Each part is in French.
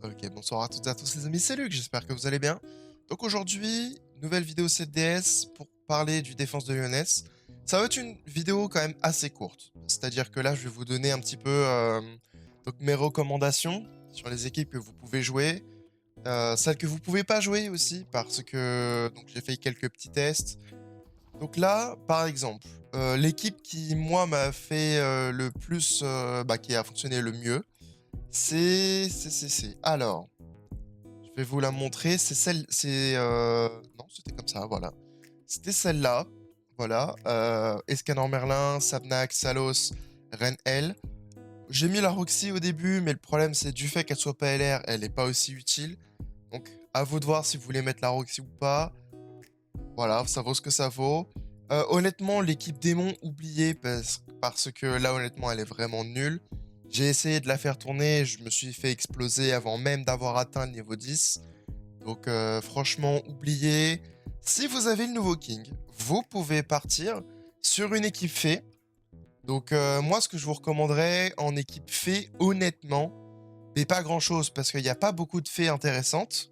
Ok, bonsoir à toutes et à tous les amis, c'est Luc, j'espère que vous allez bien. Donc aujourd'hui, nouvelle vidéo 7DS pour parler du défense de Lyoness. Ça va être une vidéo quand même assez courte, c'est-à-dire que là je vais vous donner un petit peu donc mes recommandations sur les équipes que vous pouvez jouer, celles que vous pouvez pas jouer aussi parce que donc j'ai fait quelques petits tests. Donc là, par exemple, l'équipe qui moi m'a fait le plus, qui a fonctionné le mieux, Alors, je vais vous la montrer. Non, c'était comme ça, voilà. C'était celle-là. Voilà. Escanor Merlin, Sabnak, Salos, Ren L. J'ai mis la Roxy au début, mais le problème, c'est du fait qu'elle soit pas LR, elle n'est pas aussi utile. Donc, à vous de voir si vous voulez mettre la Roxy ou pas. Voilà, ça vaut ce que ça vaut. Honnêtement, l'équipe démon, oubliée parce que là, honnêtement, elle est vraiment nulle. J'ai essayé de la faire tourner, je me suis fait exploser avant même d'avoir atteint le niveau 10. Donc franchement, oubliez. Si vous avez le nouveau King, vous pouvez partir sur une équipe fée. Donc moi, ce que je vous recommanderais en équipe fée, honnêtement, mais pas grand-chose parce qu'il n'y a pas beaucoup de fées intéressantes.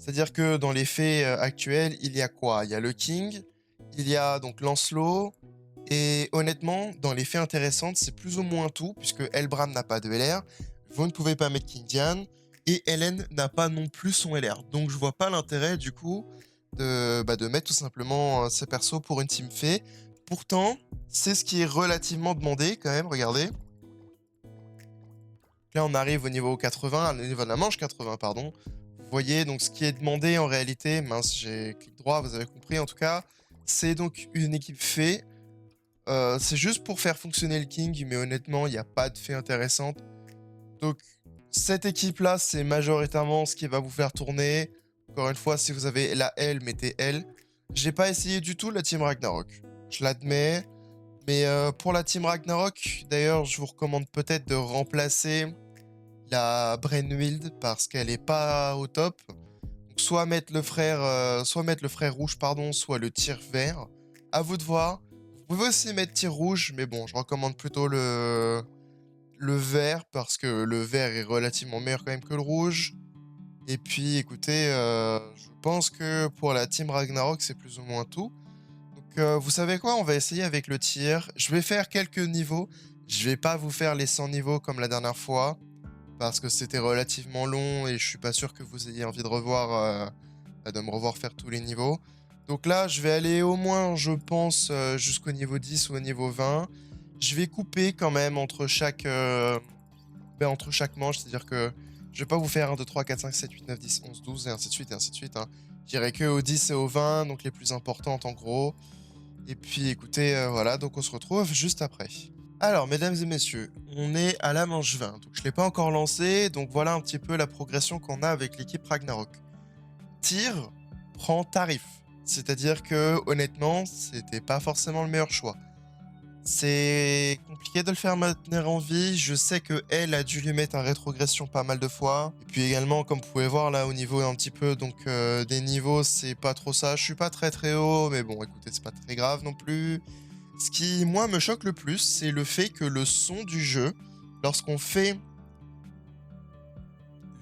C'est-à-dire que dans les faits actuels, il y a quoi? Il y a le King, il y a donc Lancelot, et honnêtement, dans les faits intéressantes, c'est plus ou moins tout, puisque Elbram n'a pas de LR, vous ne pouvez pas mettre King Diane, et Hélène n'a pas non plus son LR. Donc je vois pas l'intérêt du coup de mettre tout simplement ces persos pour une team fée. Pourtant, c'est ce qui est relativement demandé quand même, regardez. Là, on arrive au niveau 80, au niveau de la manche 80, pardon. Vous voyez, donc ce qui est demandé en réalité, mince, j'ai clic droit, vous avez compris en tout cas, c'est donc une équipe fée. C'est juste pour faire fonctionner le King, mais honnêtement, il n'y a pas de fait intéressante. Donc, cette équipe-là, c'est majoritairement ce qui va vous faire tourner. Encore une fois, si vous avez la L, mettez L. J'ai pas essayé du tout la Team Ragnarok, je l'admets. Mais pour la Team Ragnarok, d'ailleurs, je vous recommande peut-être de remplacer la Brainwild parce qu'elle est pas au top. Donc, soit mettre le frère rouge, pardon, soit le tir vert. À vous de voir. Vous pouvez aussi mettre tir rouge, mais bon, je recommande plutôt le vert parce que le vert est relativement meilleur quand même que le rouge. Et puis, écoutez, je pense que pour la Team Ragnarok, c'est plus ou moins tout. Donc, vous savez quoi? On va essayer avec le tir. Je vais faire quelques niveaux. Je vais pas vous faire les 100 niveaux comme la dernière fois parce que c'était relativement long et je suis pas sûr que vous ayez envie de de me revoir faire tous les niveaux. Donc là, je vais aller au moins, je pense, jusqu'au niveau 10 ou au niveau 20. Je vais couper quand même entre chaque manche, c'est-à-dire que je vais pas vous faire 1, 2, 3, 4, 5, 7, 8, 9, 10, 11, 12 et ainsi de suite et ainsi de suite. Hein. Je dirais que au 10 et au 20, donc les plus importantes en gros. Et puis écoutez, voilà, donc on se retrouve juste après. Alors, mesdames et messieurs, on est à la manche 20, donc je ne l'ai pas encore lancé, donc voilà un petit peu la progression qu'on a avec l'équipe Ragnarok. Tir prend tarif, c'est-à-dire que honnêtement, c'était pas forcément le meilleur choix. C'est compliqué de le faire maintenir en vie, je sais que elle a dû lui mettre un rétrogression pas mal de fois. Et puis également, comme vous pouvez voir là au niveau un petit peu donc des niveaux, c'est pas trop ça. Je suis pas très haut, mais bon écoutez, c'est pas très grave non plus. Ce qui, moi, me choque le plus, c'est le fait que le son du jeu, lorsqu'on fait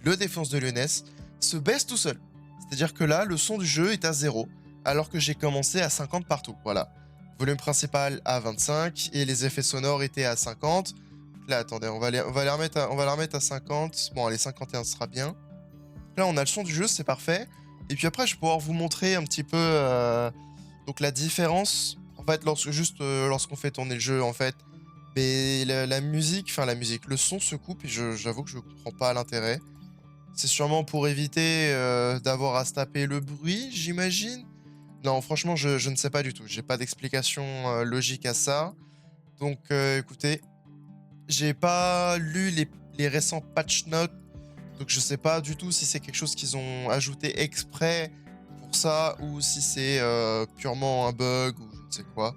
le défense de Lyoness, se baisse tout seul. C'est-à-dire que là, le son du jeu est à 0, alors que j'ai commencé à 50 partout. Voilà. Volume principal à 25 et les effets sonores étaient à 50. Là, attendez, on va la remettre à 50. Bon, allez, 51 sera bien. Là, on a le son du jeu, c'est parfait. Et puis après, je vais pouvoir vous montrer un petit peu donc la différence. En fait, lorsqu'on fait tourner le jeu, en fait, mais la musique, enfin la musique, le son se coupe et j'avoue que je comprends pas l'intérêt. C'est sûrement pour éviter d'avoir à se taper le bruit, j'imagine. Non, franchement, je ne sais pas du tout. J'ai pas d'explication logique à ça. Donc, écoutez, j'ai pas lu les récents patch notes, donc je sais pas du tout si c'est quelque chose qu'ils ont ajouté exprès pour ça ou si c'est purement un bug ou je ne sais quoi.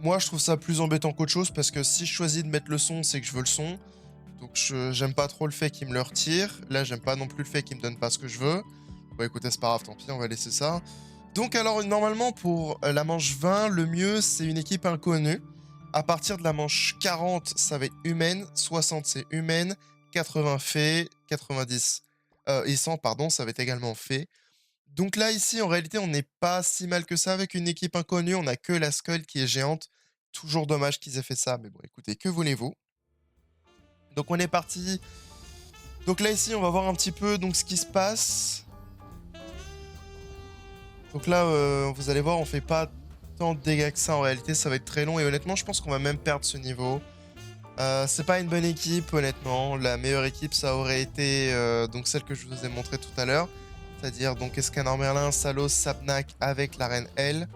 Moi, je trouve ça plus embêtant qu'autre chose parce que si je choisis de mettre le son, c'est que je veux le son. Donc j'aime pas trop le fait qu'il me le retire. Là, j'aime pas non plus le fait qu'il me donne pas ce que je veux. Bon, écoutez, c'est pas grave, tant pis, on va laisser ça. Donc alors normalement pour la manche 20, le mieux c'est une équipe inconnue. À partir de la manche 40, ça va être humaine, 60 c'est humaine, 80 fait, 90 et 100 pardon, ça va être également fait. Donc là ici en réalité on n'est pas si mal que ça avec une équipe inconnue, on a que la Skull qui est géante. Toujours dommage qu'ils aient fait ça, mais bon écoutez, que voulez-vous? Donc on est parti. Donc là ici on va voir un petit peu donc ce qui se passe. Donc là, vous allez voir, on fait pas tant de dégâts que ça en réalité, ça va être très long et honnêtement, je pense qu'on va même perdre ce niveau. C'est pas une bonne équipe, honnêtement. La meilleure équipe, ça aurait été donc celle que je vous ai montrée tout à l'heure, c'est-à-dire donc Escanor Merlin, Salos, Sabnak avec la reine L.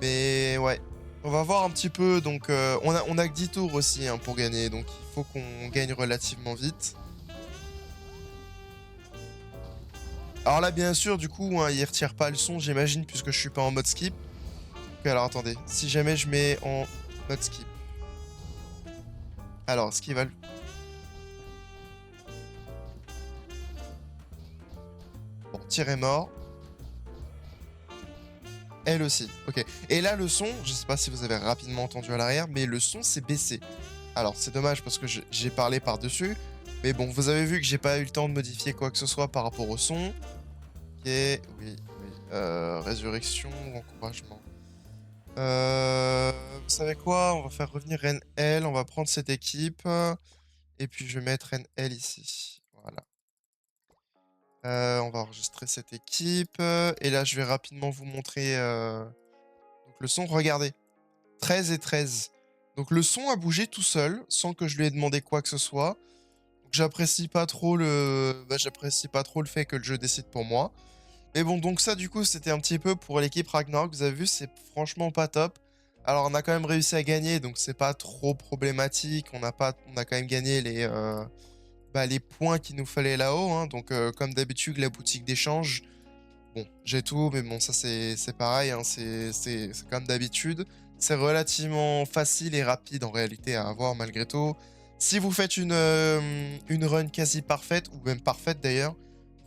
Mais ouais, on va voir un petit peu. Donc on a que 10 tours aussi hein, pour gagner, donc il faut qu'on gagne relativement vite. Alors là, bien sûr, du coup, hein, il retire pas le son, j'imagine, puisque je suis pas en mode skip. Ok, alors attendez, si jamais je mets en mode skip. Alors, ce qui va... Bon, tir est mort. Elle aussi, ok. Et là, le son, je sais pas si vous avez rapidement entendu à l'arrière, mais le son s'est baissé. Alors, c'est dommage parce que j'ai parlé par-dessus. Mais bon, vous avez vu que j'ai pas eu le temps de modifier quoi que ce soit par rapport au son. Ok, oui, oui. Résurrection ou encouragement. Vous savez quoi? On va faire revenir NL, on va prendre cette équipe. Et puis je vais mettre NL ici. Voilà. On va enregistrer cette équipe. Et là, je vais rapidement vous montrer donc le son. Regardez, 13 et 13. Donc le son a bougé tout seul, sans que je lui ai demandé quoi que ce soit. Donc j'apprécie pas trop j'apprécie pas trop le fait que le jeu décide pour moi. Mais bon, donc ça, du coup, c'était un petit peu pour l'équipe Ragnarok. Vous avez vu, c'est franchement pas top. Alors, on a quand même réussi à gagner, donc c'est pas trop problématique. On a quand même gagné les points qu'il nous fallait là-haut, hein. Donc, comme d'habitude, la boutique d'échange. Bon, j'ai tout, mais bon, ça, c'est pareil, hein. C'est comme d'habitude. C'est relativement facile et rapide, en réalité, à avoir, malgré tout. Si vous faites une run quasi parfaite, ou même parfaite, d'ailleurs,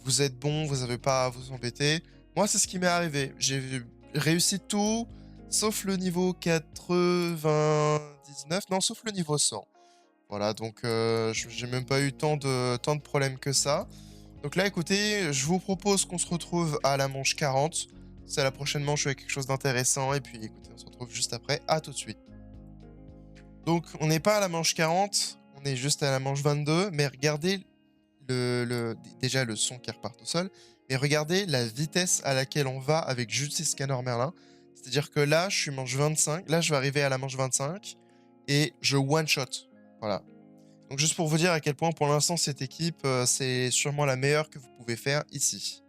vous êtes bon, vous n'avez pas à vous embêter. Moi, c'est ce qui m'est arrivé. J'ai réussi tout, sauf le niveau 99. Non, sauf le niveau 100. Voilà, donc j'ai même pas eu tant de problèmes que ça. Donc là, écoutez, je vous propose qu'on se retrouve à la manche 40. C'est la prochaine manche avec quelque chose d'intéressant. Et puis, écoutez, on se retrouve juste après. À tout de suite. Donc, on n'est pas à la manche 40, on est juste à la manche 22. Mais regardez déjà le son qui repart tout seul. Et regardez la vitesse à laquelle on va avec Justice Scanner Merlin. C'est-à-dire que là, je suis manche 25. Là, je vais arriver à la manche 25. Et je one-shot. Voilà. Donc juste pour vous dire à quel point pour l'instant cette équipe, c'est sûrement la meilleure que vous pouvez faire ici.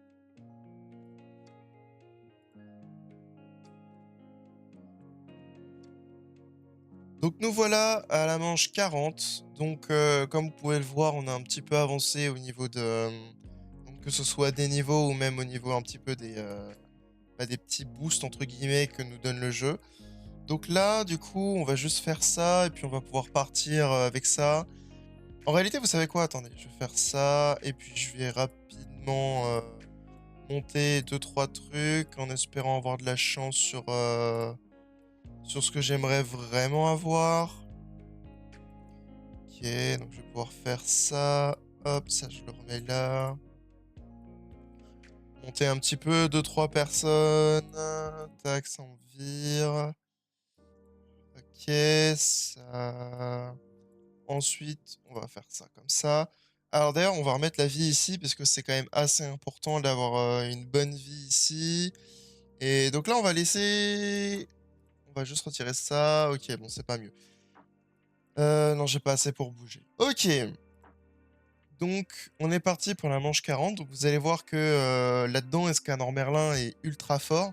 Donc nous voilà à la manche 40. Donc comme vous pouvez le voir, on a un petit peu avancé au niveau donc que ce soit des niveaux ou même au niveau un petit peu des petits boosts entre guillemets que nous donne le jeu. Donc là, du coup, on va juste faire ça et puis on va pouvoir partir avec ça. En réalité, vous savez quoi? Attendez, je vais faire ça et puis je vais rapidement monter deux trois trucs en espérant avoir de la chance sur ce que j'aimerais vraiment avoir. Ok, donc je vais pouvoir faire ça. Hop, ça je le remets là. Monter un petit peu, deux trois personnes. Tac, ça en vire. Ok, ça. Ensuite, on va faire ça comme ça. Alors d'ailleurs, on va remettre la vie ici parce que c'est quand même assez important d'avoir une bonne vie ici. Et donc là, on va laisser... On va juste retirer ça. Ok, bon, c'est pas mieux. Non, j'ai pas assez pour bouger. Ok. Donc, on est parti pour la manche 40. Donc, vous allez voir que là-dedans, Escanor Merlin est ultra fort.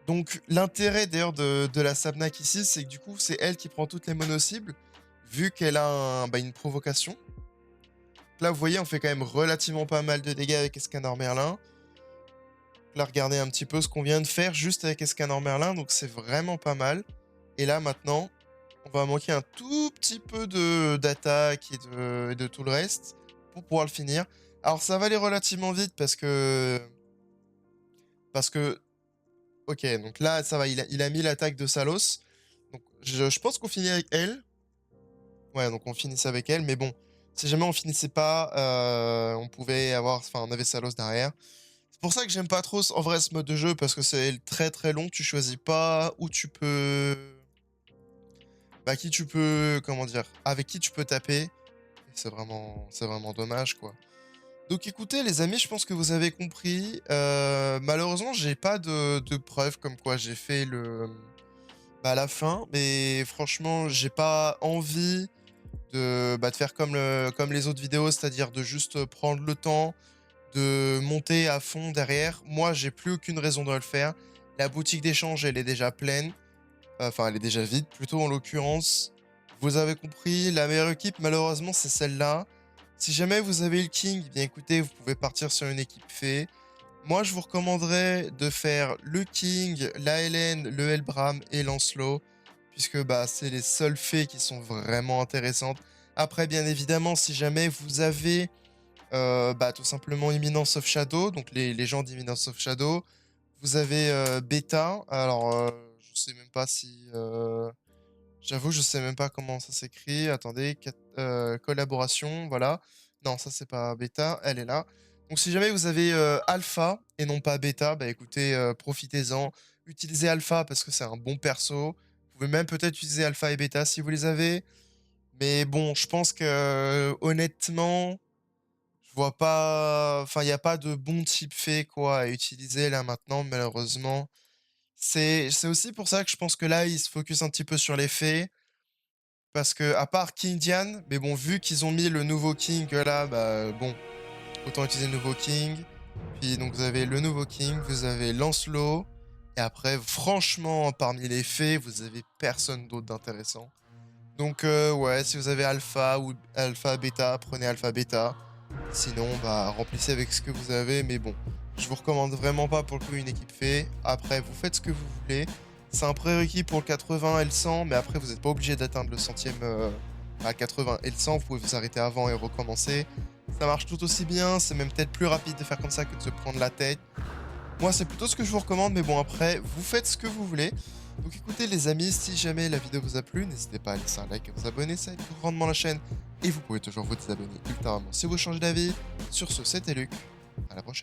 Donc, l'intérêt d'ailleurs de la Sabnak ici, c'est que du coup, c'est elle qui prend toutes les mono-cibles, vu qu'elle a une provocation. Là, vous voyez, on fait quand même relativement pas mal de dégâts avec Escanor Merlin. Là, regardez un petit peu ce qu'on vient de faire juste avec Escanor Merlin, donc c'est vraiment pas mal. Et là, maintenant, on va manquer un tout petit peu d'attaque et de tout le reste pour pouvoir le finir. Alors, ça va aller relativement vite parce que Parce que, ok, donc là, ça va, il a mis l'attaque de Salos. Donc je pense qu'on finit avec elle. Ouais, donc on finissait avec elle, mais bon, si jamais on finissait pas, on pouvait avoir, enfin, on avait Salos derrière. C'est pour ça que j'aime pas trop, en vrai, ce mode de jeu, parce que c'est très très long. Tu choisis pas où tu peux, bah, qui tu peux, comment dire, avec qui tu peux taper. Et c'est vraiment dommage, quoi. Donc écoutez, les amis, je pense que vous avez compris. Malheureusement, j'ai pas de preuves comme quoi j'ai fait bah, la fin, mais franchement, j'ai pas envie de faire comme les autres vidéos, c'est-à-dire de juste prendre le temps de monter à fond derrière. Moi, j'ai plus aucune raison de le faire. La boutique d'échange, elle est déjà pleine. Enfin, elle est déjà vide, plutôt en l'occurrence. Vous avez compris, la meilleure équipe, malheureusement, c'est celle-là. Si jamais vous avez le King, eh bien écoutez, vous pouvez partir sur une équipe fée. Moi, je vous recommanderais de faire le King, la Hélène, le Helbram et Lancelot, puisque bah, c'est les seules fées qui sont vraiment intéressantes. Après, bien évidemment, si jamais vous avez bah, tout simplement Imminence of Shadow, donc les gens d'Imminence of Shadow, vous avez Beta. Alors, je sais même pas si... J'avoue, je sais même pas comment ça s'écrit. Attendez, collaboration, voilà. Non, ça c'est pas bêta, elle est là. Donc si jamais vous avez alpha et non pas bêta, bah écoutez, profitez-en. Utilisez alpha parce que c'est un bon perso. Vous pouvez même peut-être utiliser alpha et bêta si vous les avez. Mais bon, je pense que honnêtement, je vois pas. Enfin, il n'y a pas de bon type fait quoi à utiliser là maintenant, malheureusement. C'est aussi pour ça que je pense que là, ils se focus un petit peu sur les faits. Parce que, à part King Diane, mais bon, vu qu'ils ont mis le nouveau King là, bah bon, autant utiliser le nouveau King. Puis donc vous avez le nouveau King, vous avez Lancelot. Et après, franchement, parmi les fées, vous avez personne d'autre d'intéressant. Donc ouais, si vous avez Alpha ou Alpha Beta, prenez Alpha Beta. Sinon, bah remplissez avec ce que vous avez. Mais bon, je vous recommande vraiment pas pour le coup une équipe fée. Après, vous faites ce que vous voulez. C'est un prérequis pour le 80 et le 100, mais après, vous n'êtes pas obligé d'atteindre le centième à 80 et le 100. Vous pouvez vous arrêter avant et recommencer. Ça marche tout aussi bien. C'est même peut-être plus rapide de faire comme ça que de se prendre la tête. Moi, c'est plutôt ce que je vous recommande, mais bon, après, vous faites ce que vous voulez. Donc écoutez les amis, si jamais la vidéo vous a plu, n'hésitez pas à laisser un like et à vous abonner, ça aide grandement la chaîne. Et vous pouvez toujours vous désabonner ultérieurement si vous changez d'avis. Sur ce, c'était Luc, à la prochaine.